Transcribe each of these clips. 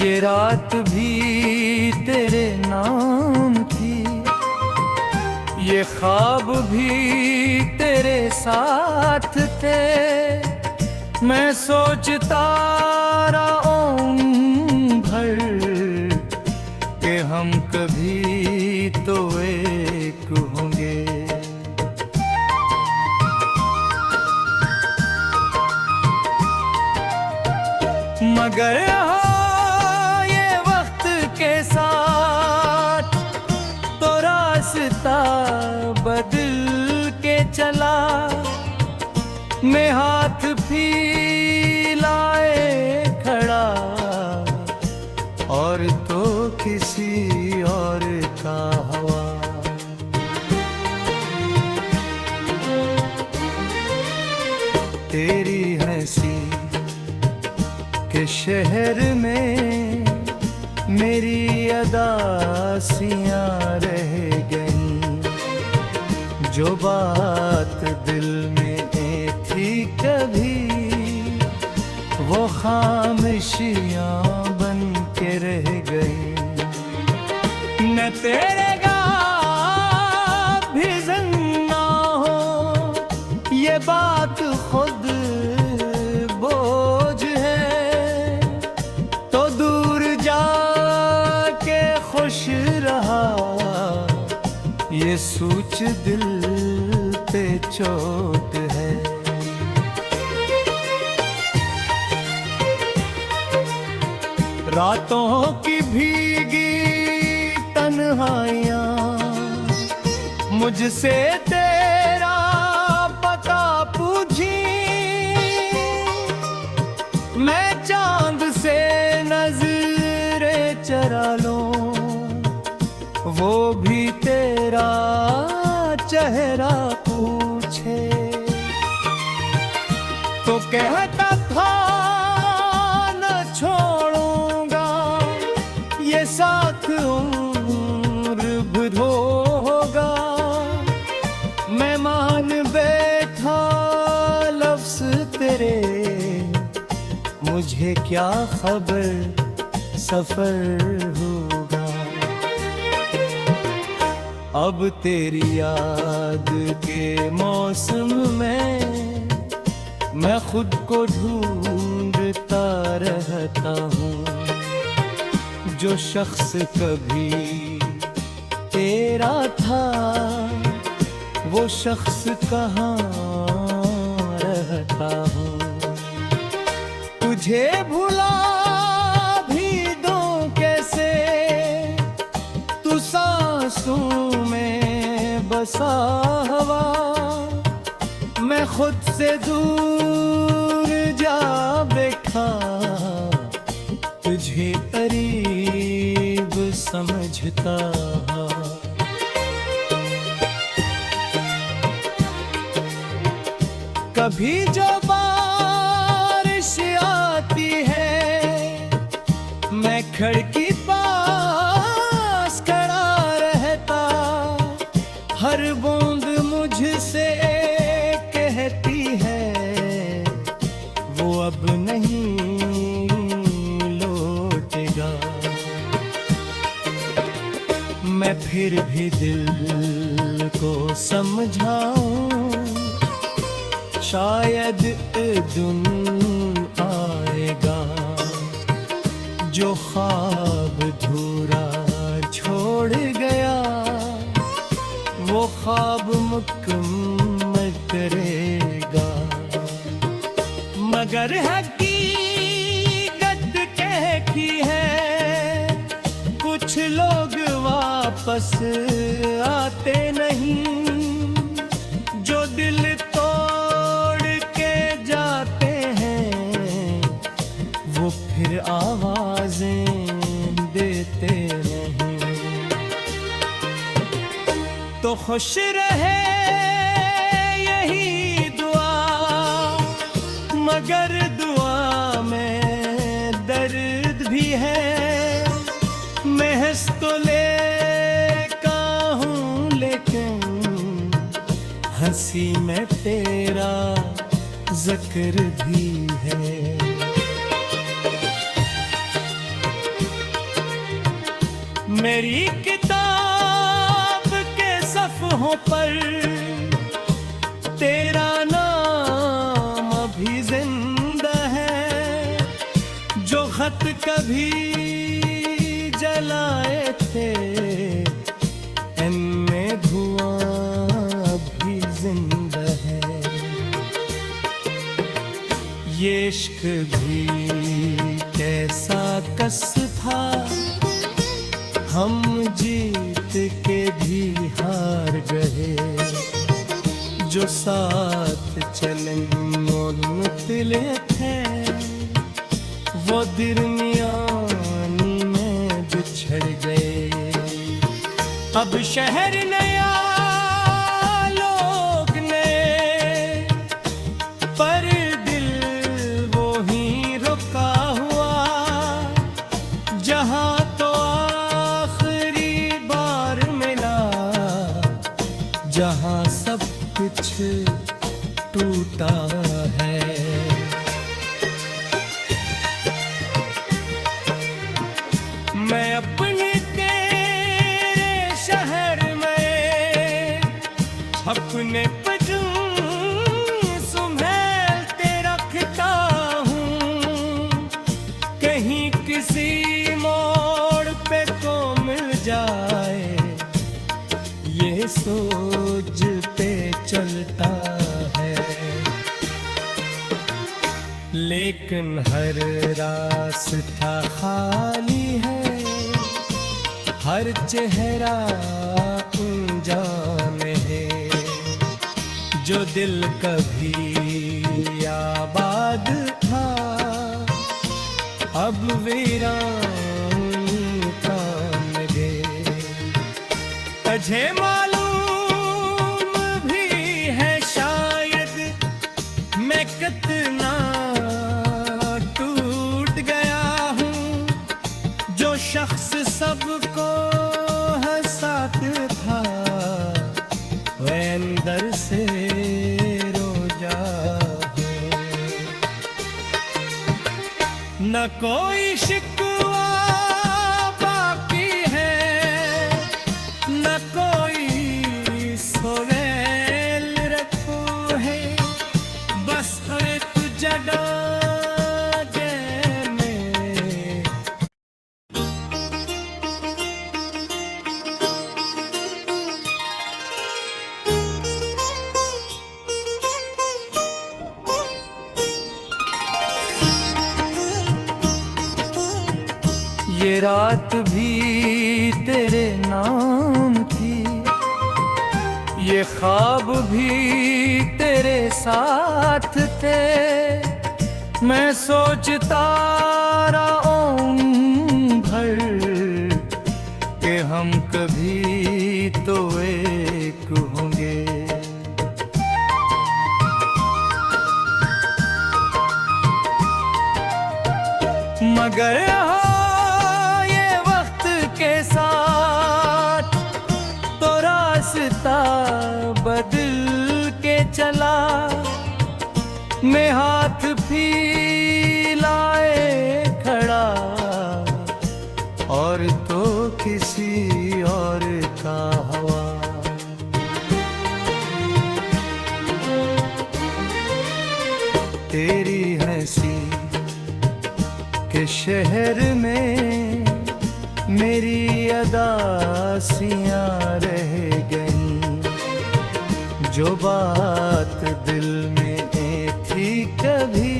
ये रात भी तेरे नाम थी, ये ख्वाब भी तेरे साथ थे। मैं सोचता रहा उम्र भर कि हम कभी तो एक होंगे। मगर हाँ, ये वक्त के साथ तो रास्ता बदल के चला। मैं हाथ फैलाए खड़ा और तो किसी और का हवा। तेरी हंसी के शहर में मेरी अदासियां रह गईं। जो बात दिल में थी कभी वो खामोशियां बन के रह गईं। न तेरे भी जिंदा हो ये बात खुद बोझ है, तो दूर जाके खुश रहा ये सोच दिल पे चोट है। रातों की भीगी तन्हाइयां मुझसे तेरा पता पूछी। मैं चांद से नजरें चरा लूं वो भी तेरा चेहरा पूछे। तो कहता था न छोड़ूंगा ये साथ उम्र भर होगा। मैं मान बैठा लफ्ज़ तेरे, मुझे क्या खबर सफर होगा। अब तेरी याद के मौसम में मैं खुद को ढूंढता रहता हूँ। जो शख्स कभी तेरा था वो शख्स कहाँ रहता हूँ। तुझे भुला भी दूं कैसे, तू सांसों में बसा हवा। मैं खुद से दूर जा बैठा तुझे करीब समझता। कभी जो बारिश आती है मैं खिड़की पास खड़ा रहता। हर बूंद मुझसे कहती है वो अब नहीं लौटेगा। मैं फिर भी दिल को समझाऊं शायद दिन आएगा जो ख्वाब धूरा छोड़ गया वो ख्वाब मुकम्मल करेगा। मगर हकीकत कहती है कुछ लोग वापस आते नहीं। जो दिल फिर आवाजें देते नहीं। तो खुश रहे यही दुआ, मगर दुआ में दर्द भी है। मैं हंस तो लेका हूँ लेकिन हंसी में तेरा जिक्र भी है। मेरी किताब के सफ़हों पर तेरा नाम अभी जिंदा है। जो खत कभी जलाए थे इनमें धुआं अभी जिंदा है। ये इश्क भी कैसा कस था, हम जीत के भी हार गए। जो साथ चलन मुतले थे वो दरमियानी में बिछड़ गए। अब शहर नया लोग ने, पर दिल वो ही रुका हुआ। जहां तो आखिरी बार मिला, जहां सब कुछ टूटा है। मैं अपने तेरे शहर में अपने संभालते रखता हूँ। कहीं किसी मोड़ पे तो मिल जाए, ये सोचते चलता है। लेकिन हर रास्ता खाली है, हर चेहरा अनजान है। जो दिल कभी आबाद था अब वीरान कान गए। तुझे मालूम भी है शायद मैं कितना टूट गया हूँ। जो शख्स सबको हंसाता था वह अंदर से रोजा है। न कोई शिकवा बाकी है, न कोई सोवेल रखो है। बस एक जड़ा ये रात भी तेरे नाम थी, ये ख्वाब भी तेरे साथ थे। मैं सोचता रहा उम्र भर कि हम कभी तो एक होंगे। मगर बदल के चला। मैं हाथ फैलाए खड़ा और तो किसी और का हवा। तेरी हंसी के शहर में मेरी अदासियां रह गईं। जो बात दिल में थी कभी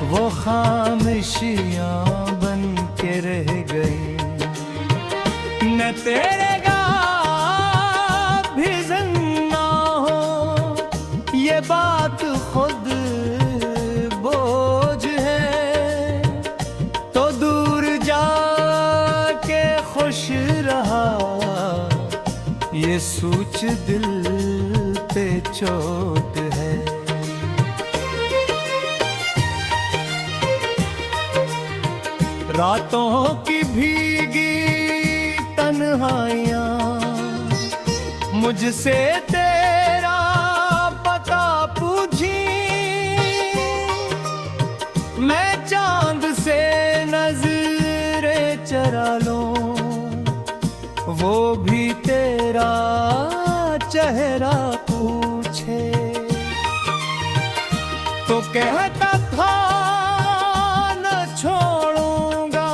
वो खामोशियां बन के रह गई। न तेरे भी ज़िंदा हो ये बात खुद बोझ है। तो दूर जाके खुश रहा ये सूच दिल पे चोट है। रातों की भीगी तन्हाइयाँ मुझसे तेरा पता पूछी। मैं चांद से नजरें चरा लूं वो भी तेरा चेहरा पूछे तो कहता था न छोड़ूंगा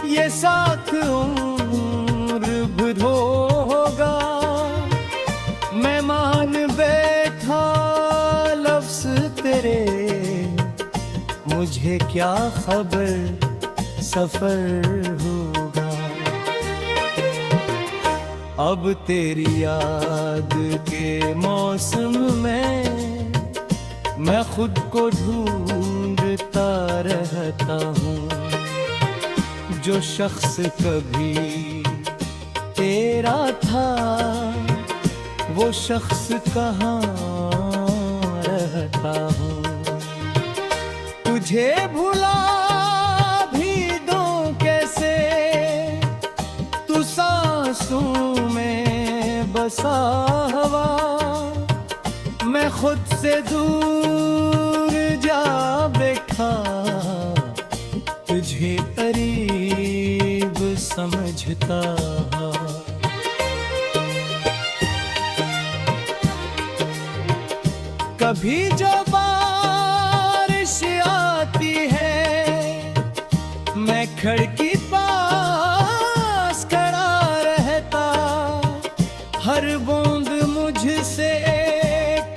ये साथ उम्र भर होगा। मैं मान बैठा लफ्ज तेरे, मुझे क्या खबर सफर होगा। अब तेरी याद के मौसम में मैं खुद को ढूंढता रहता हूँ। जो शख्स कभी तेरा था वो शख्स कहाँ रहता हूँ। तुझे भुला भी दूं कैसे, तू सांसों में बसा हवा। मैं खुद से दूर जा बैठा, तुझे करीब समझता। कभी जो बारिश आती है मैं खिड़की पास खड़ा रहता। हर बूंद मुझसे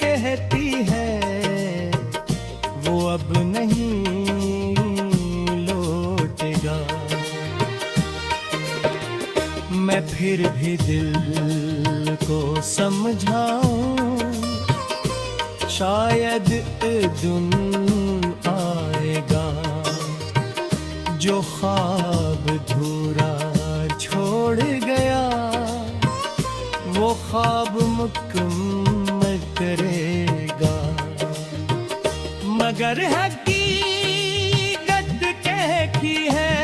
कहती है वो अब नहीं लौटेगा। मैं फिर भी दिल को समझाऊं, शायद दिन आएगा जो ख्वाब अधूरा छोड़ गया वो ख्वाब मुकम्मल करेगा। मगर हकीकत कहती है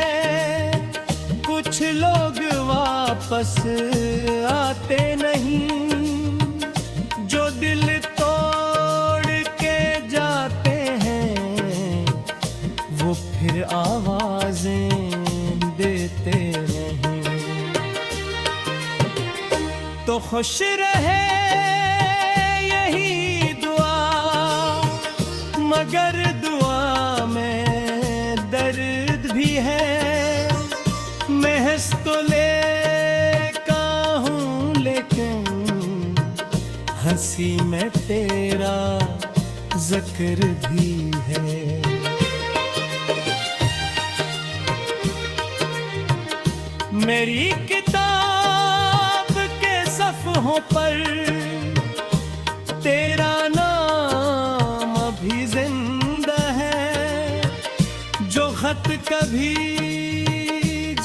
कुछ लोग वापस आते नहीं। जो दिल फिर आवाजें देते नहीं। तो खुश रहे यही दुआ, मगर दुआ में दर्द भी है। मैं हंस तो लेका हूँ लेकिन हंसी में तेरा जिक्र भी है। मेरी किताब के सफ़हों पर तेरा नाम अभी जिंदा है। जो खत कभी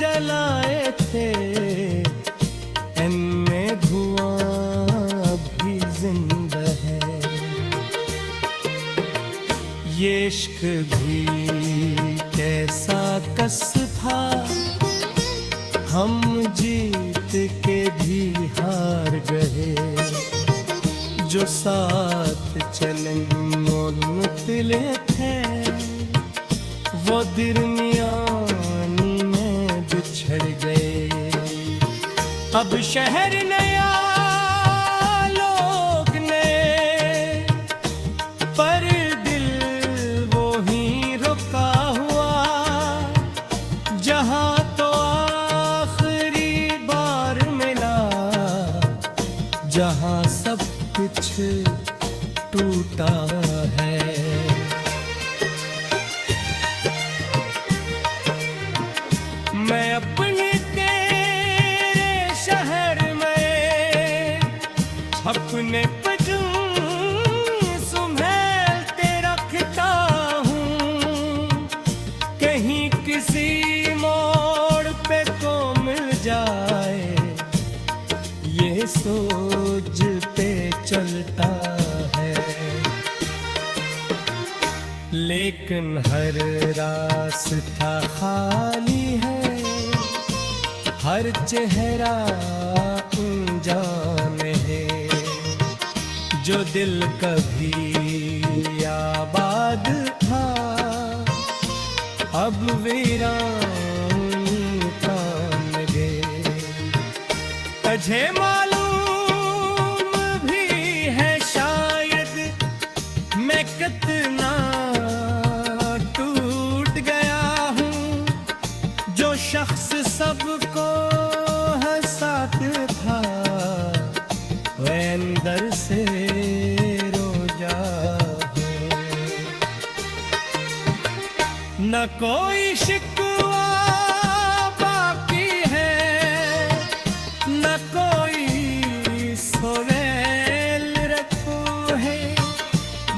जलाए थे इनमें धुआं अभी जिंदा है। ये इश्क भी कैसा कस था, हम जीत के भी हार गए। जो साथ चलन मुतले थे वो दरमियानी में बिछड़ गए। अब शहर नया लोग ने पर दिल वो ही रुका हुआ। जहाँ जहाँ सब कुछ टूटा है। मैं अपने तेरे शहर में अपने संभालते रखता हूँ। कहीं किसी मोड़ पे तो मिल जाए ये सोच पे चलता है। लेकिन हर रास्ता खाली है, हर चेहरा अनजान है। जो दिल कभी आबाद था अब वीरान कान गए। तुझे मालूम भी है शायद मैं कितना टूट गया हूँ। जो शख्स सबको हंसाता था वह अंदर से रोजा है। न कोई शिकवा बाकी है, न कोई सोवेल रखो है,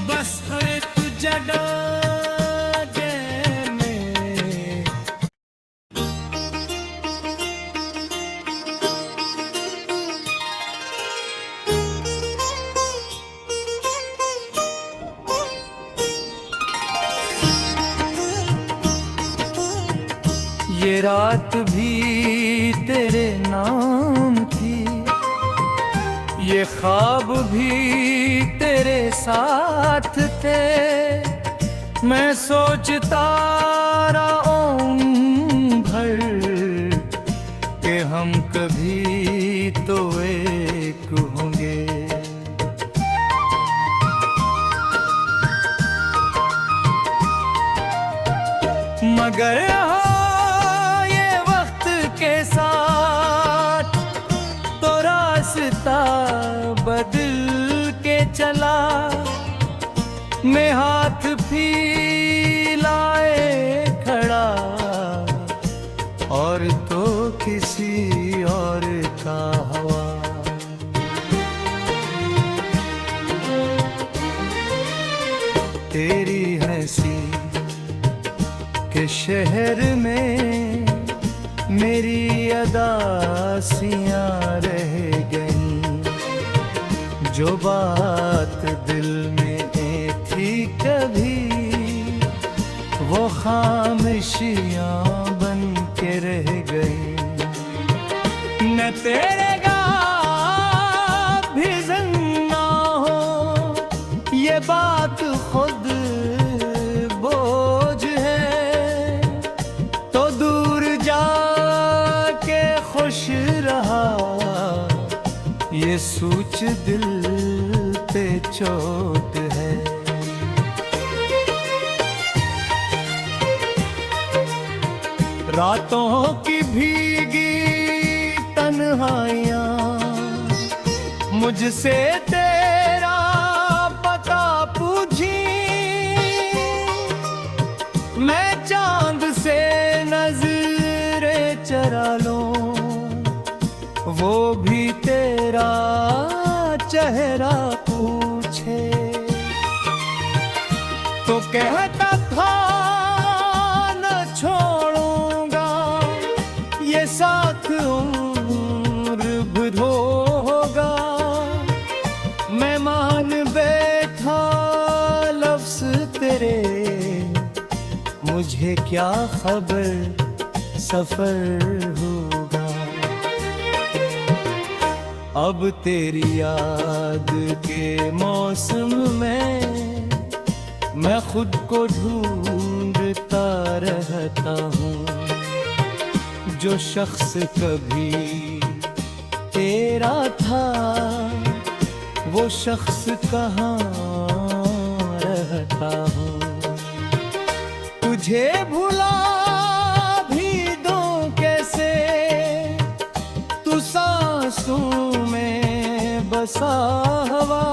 बस है तू जड़ा ये रात भी तेरे नाम थी, ये ख्वाब भी तेरे साथ थे। मैं सोचता रहा भर कि हम कभी तो एक होंगे। मगर के साथ तो रास्ता बदल के चला। मैं हाथ फैलाए खड़ा और तो किसी और का हवा। तेरी हंसी के शहर में मेरी अदासियाँ रह गईं। जो बात दिल में थी कभी वो खामोशियाँ बन के रह गईं। न तेरे गाँव भी ज़िंदा हो ये बात खुद बोझ है, तो दूर जा खुश रहा ये सूच दिल पे चोट है। रातों की भीगी तन्हाइयाँ मुझसे तेरा पता पूछी। मैं चांद से नजरें चरा लूं वो भी तेरा चेहरा पूछे। तो कहता था न छोड़ूंगा ये साथ उम्र भर होगा। मैं मान बैठा लफ्ज़ तेरे, मुझे क्या खबर सफर होगा। अब तेरी याद के मौसम में मैं खुद को ढूंढता रहता हूँ। जो शख्स कभी तेरा था वो शख्स कहाँ रहता हूँ। तुझे भुला भी दूं कैसे, तू सांसों में बसा हवा।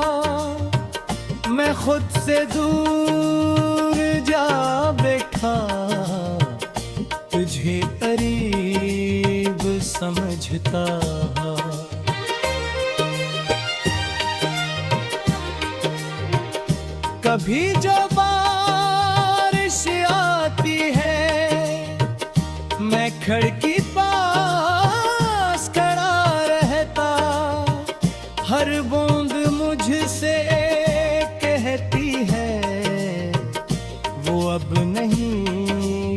मैं खुद से दूर जा बैठा तुझे करीब समझता। कभी जो बारिश आती है मैं खिड़की पास खड़ा रहता। हर बूंद मुझसे कहती है वो अब नहीं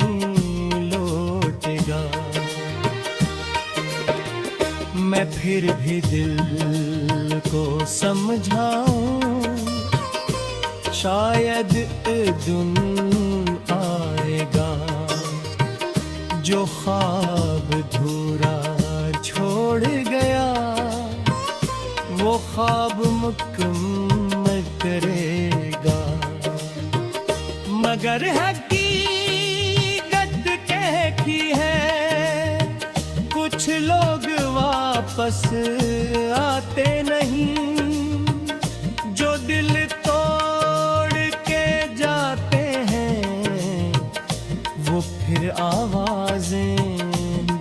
लौटेगा। मैं फिर भी दिल को समझाऊं शायद दिन आएगा जो ख्वाब धूरा छोड़ गया वो ख्वाब मुकम्मल करेगा। मगर हकीकत कहती है कुछ लोग वापस आते नहीं, जो दिल तोड़ के जाते हैं वो फिर आवाजें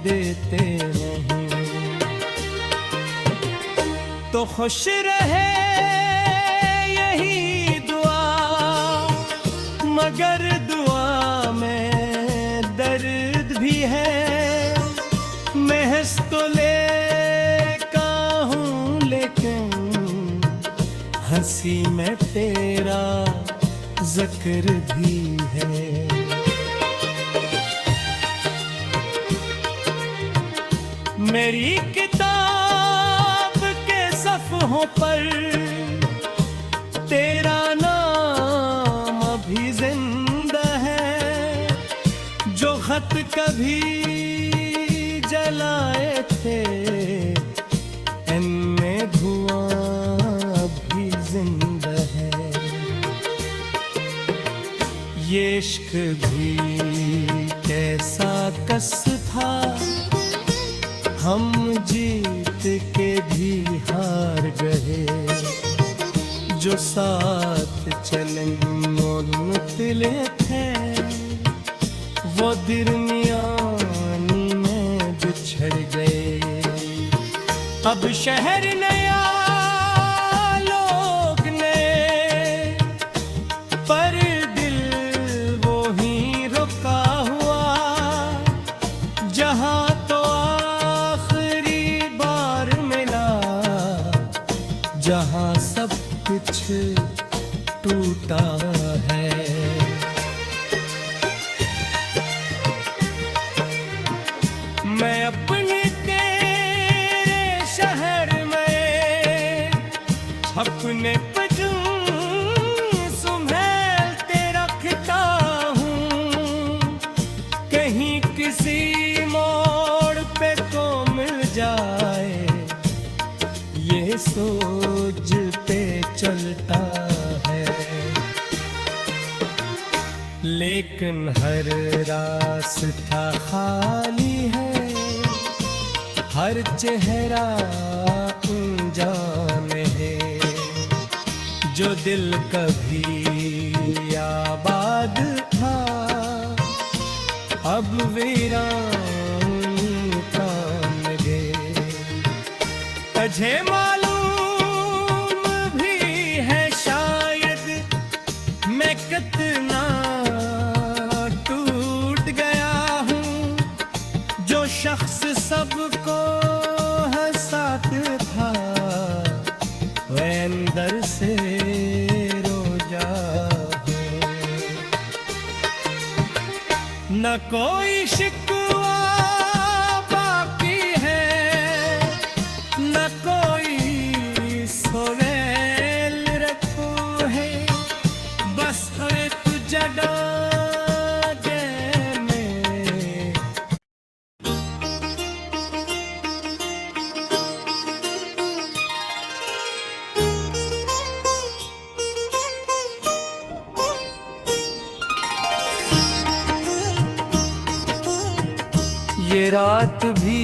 देते नहीं। तो खुश रहे यही दुआ, मगर दुआ में दर्द भी है। महज तो लेका हूँ लेकिन हंसी में तेरा जिक्र भी है। मेरी किताब के सफ़हों पर तेरा नाम अभी जिंदा है। जो खत कभी जलाए थे इनमें धुआं अभी जिंदा है। ये इश्क भी कैसा कस था, हम जीत के भी हार गए। जो साथ चलन मुतले थे वो दरमियानी में बिछड़ गए। अब शहर नया लोग ने, पर दिल वो ही रुका हुआ। जहाँ जहाँ सब कुछ टूटा है। मैं अपने तेरे शहर में अपने संभालते रखता हूँ। कहीं किसी मोड़ पे तो मिल जाए ये सोच पे चलता है। लेकिन हर रास्ता खाली है, हर चेहरा अनजान है। जो दिल कभी आबाद था अब वीरान कान लगे। तुझे मालूम भी है शायद मैं कितना टूट गया हूँ। जो शख्स सबको हंसाता था वह अंदर से रोजा है। न कोई शिकवा बाकी है, न कोई सोवेल रखो है। बस है तुझे डागे में। ये रात भी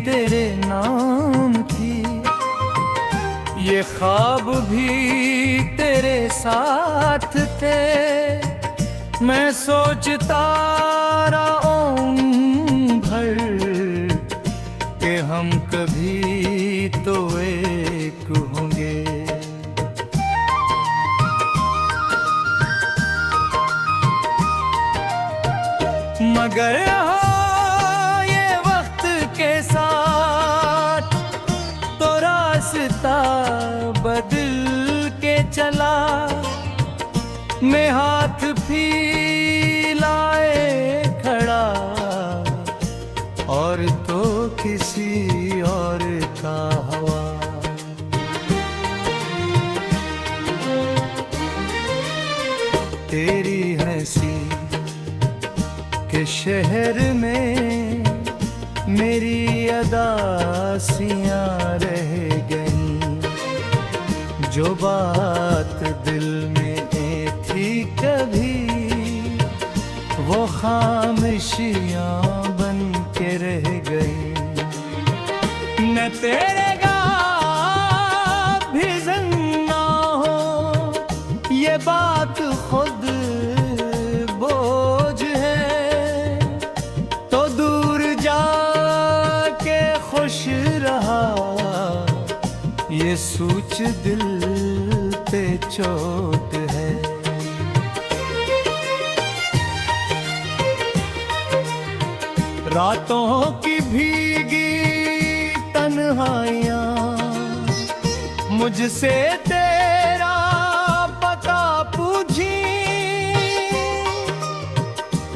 तेरे नाम थी, ये ख्वाब भी तेरे साथ थे। मैं सोचता रहा भर कि हम कभी तो एक होंगे। मगर ये वक्त के साथ तो रास्ता बदल के चला। मैं हाथ फैलाए खड़ा और तो किसी और का हवा। तेरी हंसी के शहर में मेरी अदासियां रह गईं, जो बात दिल में थी कभी वो खामोशियां बन के रह गईं। न तेरे भी जिंदा हो ये बात खुद बोझ है, तो दूर जाके खुश रहा ये सूच दिल पे चोट है। रातों की भीगी तन्हाइयां मुझसे तेरा पता पूछी,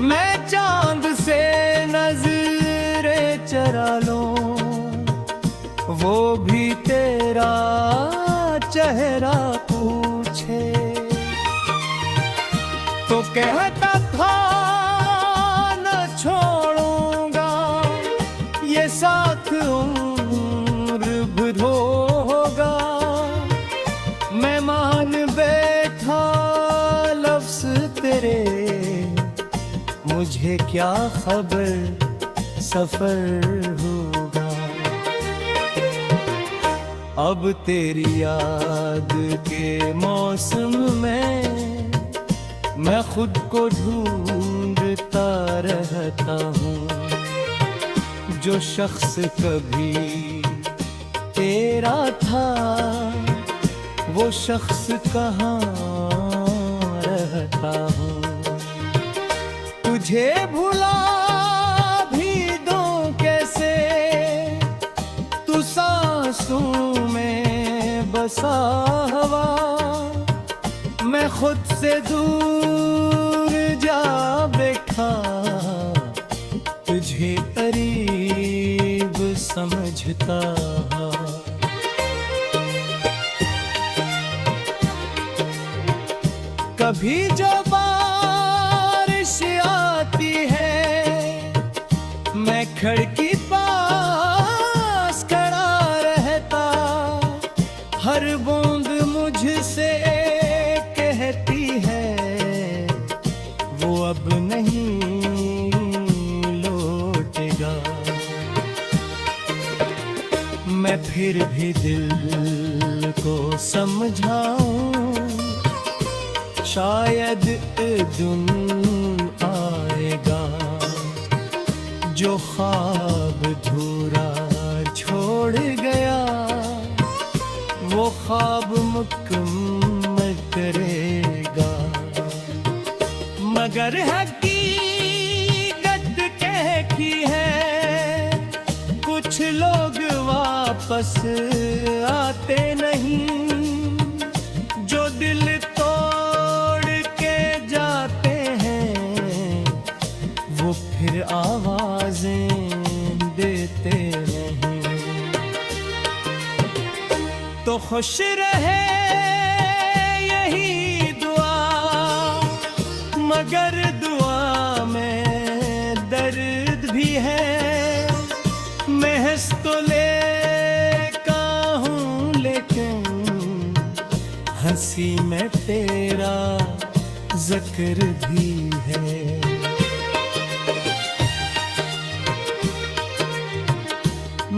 मैं चांद से नजरें चरा लूं वो भी तेरा चेहरा पूछे। तो कहता था न छोड़ूंगा ये साथ उम्र भर होगा, मैं मान बैठा लफ्ज़ तेरे, मुझे क्या खबर सफर होगा। अब तेरी याद के मौसम में मैं खुद को ढूंढता रहता हूँ, जो शख्स कभी तेरा था वो शख्स कहाँ रहता हूँ। तुझे भुला भी दूं कैसे, तू सांसों में बसा हवा, मैं खुद से दूर जा बैठा तुझे करीब समझता। कभी जो बारिश आती है मैं खिड़की पास खड़ा रहता, हर बूंद मुझसे कहती है वो अब नहीं लौटेगा। मैं फिर भी दिल को समझाऊं शायद दिन आएगा, जो ख्वाब अधूरा छोड़ गया वो ख्वाब मुकम्मल करेगा। मगर हकीकत कहती है कुछ लोग वापस आते नहीं, जो दिल फिर आवाजें देते नहीं। तो खुश रहे यही दुआ, मगर दुआ में दर्द भी है। मैं हंस तो लेका हूँ लेकिन हंसी में तेरा जिक्र भी है।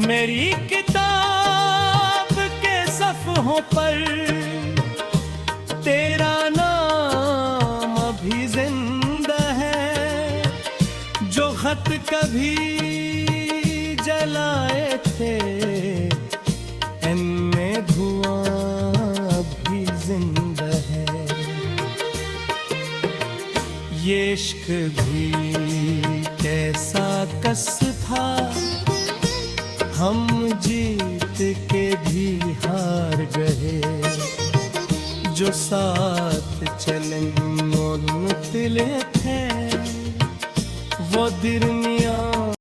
मेरी किताब के सफ़हों पर तेरा नाम अभी जिंदा है, जो खत कभी जलाए थे इनमें धुआं अभी जिंदा है। ये इश्क भी कैसा कस था, हम जीत के भी हार गए, जो साथ चलन मुतले थे वो दिन